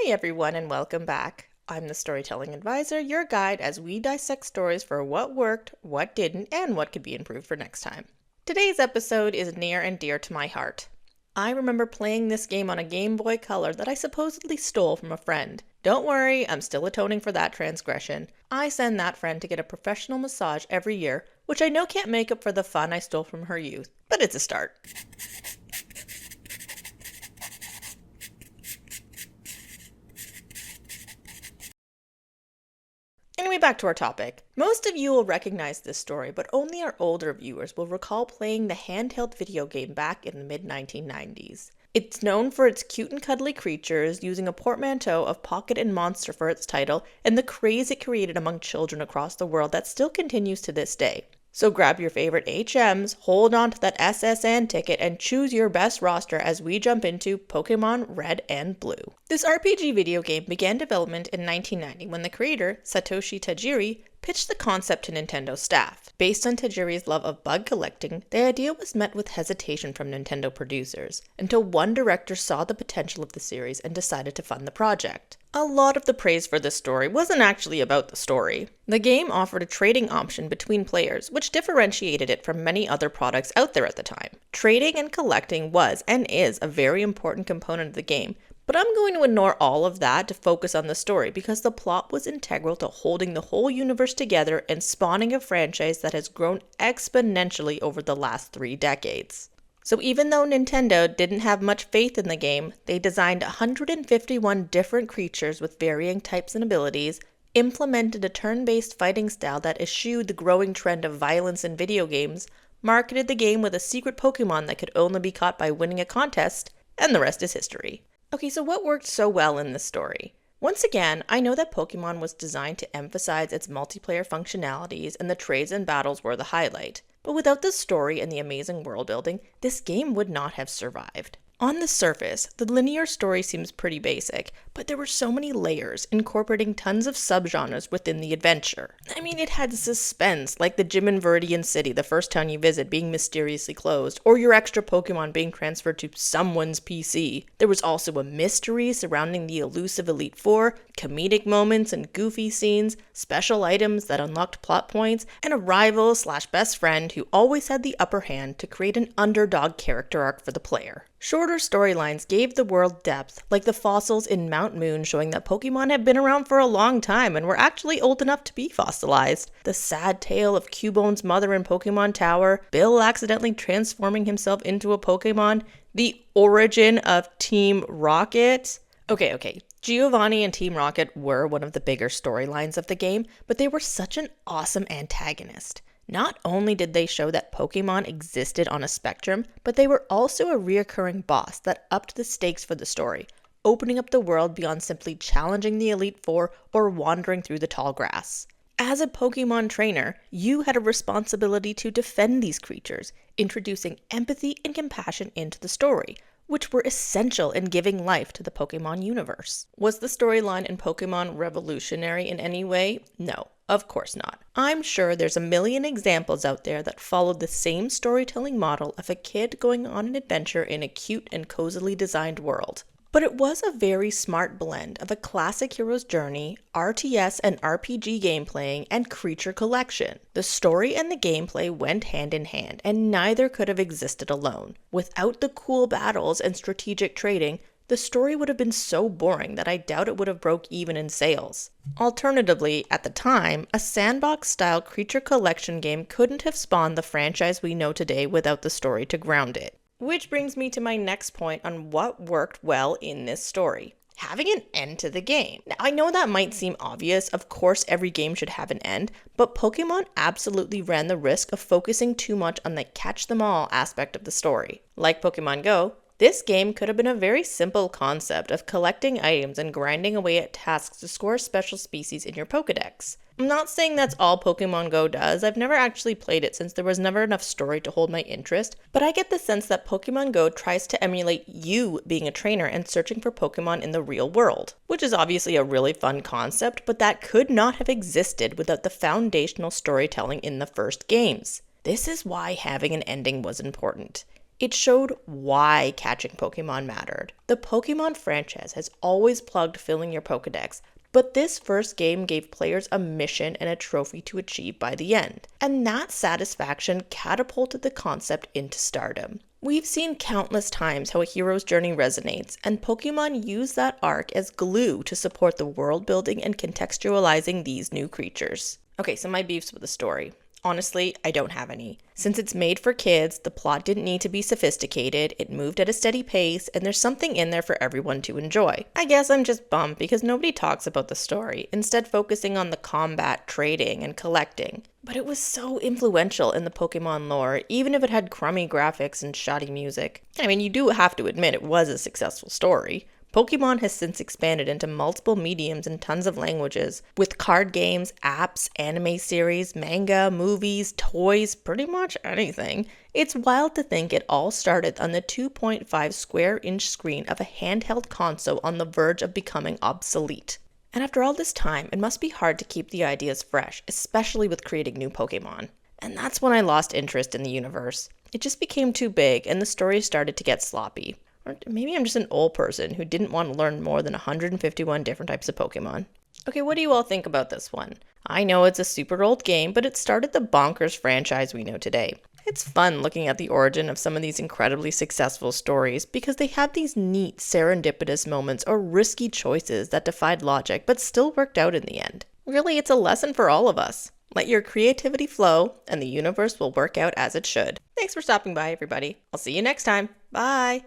Hi everyone and welcome back. I'm the Storytelling Advisor, your guide as we dissect stories for what worked, what didn't, and what could be improved for next time. Today's episode is near and dear to my heart. I remember playing this game on a Game Boy Color that I supposedly stole from a friend. Don't worry, I'm still atoning for that transgression. I send that friend to get a professional massage every year, which I know can't make up for the fun I stole from her youth, but it's a start. Anyway, back to our topic. Most of you will recognize this story, but only our older viewers will recall playing the handheld video game back in the mid-1990s. It's known for its cute and cuddly creatures, using a portmanteau of pocket and monster for its title, and the craze it created among children across the world that still continues to this day. So grab your favorite HMs, hold on to that SSN ticket, and choose your best roster as we jump into Pokémon Red and Blue. This RPG video game began development in 1990 when the creator, Satoshi Tajiri, pitched the concept to Nintendo staff. Based on Tajiri's love of bug collecting, the idea was met with hesitation from Nintendo producers, until one director saw the potential of the series and decided to fund the project. A lot of the praise for this story wasn't actually about the story. The game offered a trading option between players, which differentiated it from many other products out there at the time. Trading and collecting was and is a very important component of the game, but I'm going to ignore all of that to focus on the story because the plot was integral to holding the whole universe together and spawning a franchise that has grown exponentially over the last 3 decades. So even though Nintendo didn't have much faith in the game, they designed 151 different creatures with varying types and abilities, implemented a turn-based fighting style that eschewed the growing trend of violence in video games, marketed the game with a secret Pokémon that could only be caught by winning a contest, and the rest is history. Okay, so what worked so well in this story? Once again, I know that Pokémon was designed to emphasize its multiplayer functionalities and the trades and battles were the highlight. But without the story and the amazing world building, this game would not have survived. On the surface, the linear story seems pretty basic, but there were so many layers, incorporating tons of subgenres within the adventure. I mean, it had suspense, like the gym in Viridian City, the first town you visit, being mysteriously closed, or your extra Pokemon being transferred to someone's PC. There was also a mystery surrounding the elusive Elite Four, comedic moments and goofy scenes, special items that unlocked plot points, and a rival/best friend who always had the upper hand to create an underdog character arc for the player. Shorter storylines gave the world depth, like the fossils in Mount Moon showing that Pokemon had been around for a long time and were actually old enough to be fossilized. The sad tale of Cubone's mother in Pokemon Tower, Bill accidentally transforming himself into a Pokemon, the origin of Team Rocket. Okay, Giovanni and Team Rocket were one of the bigger storylines of the game, but they were such an awesome antagonist. Not only did they show that Pokemon existed on a spectrum, but they were also a reoccurring boss that upped the stakes for the story, opening up the world beyond simply challenging the Elite Four or wandering through the tall grass. As a Pokemon trainer, you had a responsibility to defend these creatures, introducing empathy and compassion into the story, which were essential in giving life to the Pokemon universe. Was the storyline in Pokemon revolutionary in any way? No, of course not. I'm sure there's a million examples out there that followed the same storytelling model of a kid going on an adventure in a cute and cozily designed world. But it was a very smart blend of a classic hero's journey, RTS and RPG gameplaying, and creature collection. The story and the gameplay went hand in hand, and neither could have existed alone. Without the cool battles and strategic trading, the story would have been so boring that I doubt it would have broke even in sales. Alternatively, at the time, a sandbox-style creature collection game couldn't have spawned the franchise we know today without the story to ground it. Which brings me to my next point on what worked well in this story. Having an end to the game. Now, I know that might seem obvious, of course every game should have an end, but Pokemon absolutely ran the risk of focusing too much on the catch-them-all aspect of the story. Like Pokemon Go, this game could have been a very simple concept of collecting items and grinding away at tasks to score special species in your Pokedex. I'm not saying that's all Pokemon Go does. I've never actually played it since there was never enough story to hold my interest, but I get the sense that Pokemon Go tries to emulate you being a trainer and searching for Pokemon in the real world, which is obviously a really fun concept, but that could not have existed without the foundational storytelling in the first games. This is why having an ending was important. It showed why catching Pokemon mattered. The Pokemon franchise has always plugged filling your Pokedex, but this first game gave players a mission and a trophy to achieve by the end. And that satisfaction catapulted the concept into stardom. We've seen countless times how a hero's journey resonates, and Pokemon use that arc as glue to support the world building and contextualizing these new creatures. Okay, so my beefs with the story. Honestly, I don't have any. Since it's made for kids, the plot didn't need to be sophisticated, it moved at a steady pace, and there's something in there for everyone to enjoy. I guess I'm just bummed because nobody talks about the story, instead focusing on the combat, trading, and collecting. But it was so influential in the Pokemon lore, even if it had crummy graphics and shoddy music. I mean, you do have to admit it was a successful story. Pokemon has since expanded into multiple mediums and tons of languages, with card games, apps, anime series, manga, movies, toys, pretty much anything. It's wild to think it all started on the 2.5 square inch screen of a handheld console on the verge of becoming obsolete. And after all this time, it must be hard to keep the ideas fresh, especially with creating new Pokemon. And that's when I lost interest in the universe. It just became too big, and the stories started to get sloppy. Or maybe I'm just an old person who didn't want to learn more than 151 different types of Pokemon. Okay, what do you all think about this one? I know it's a super old game, but it started the bonkers franchise we know today. It's fun looking at the origin of some of these incredibly successful stories because they have these neat serendipitous moments or risky choices that defied logic but still worked out in the end. Really, it's a lesson for all of us. Let your creativity flow and the universe will work out as it should. Thanks for stopping by, everybody. I'll see you next time. Bye!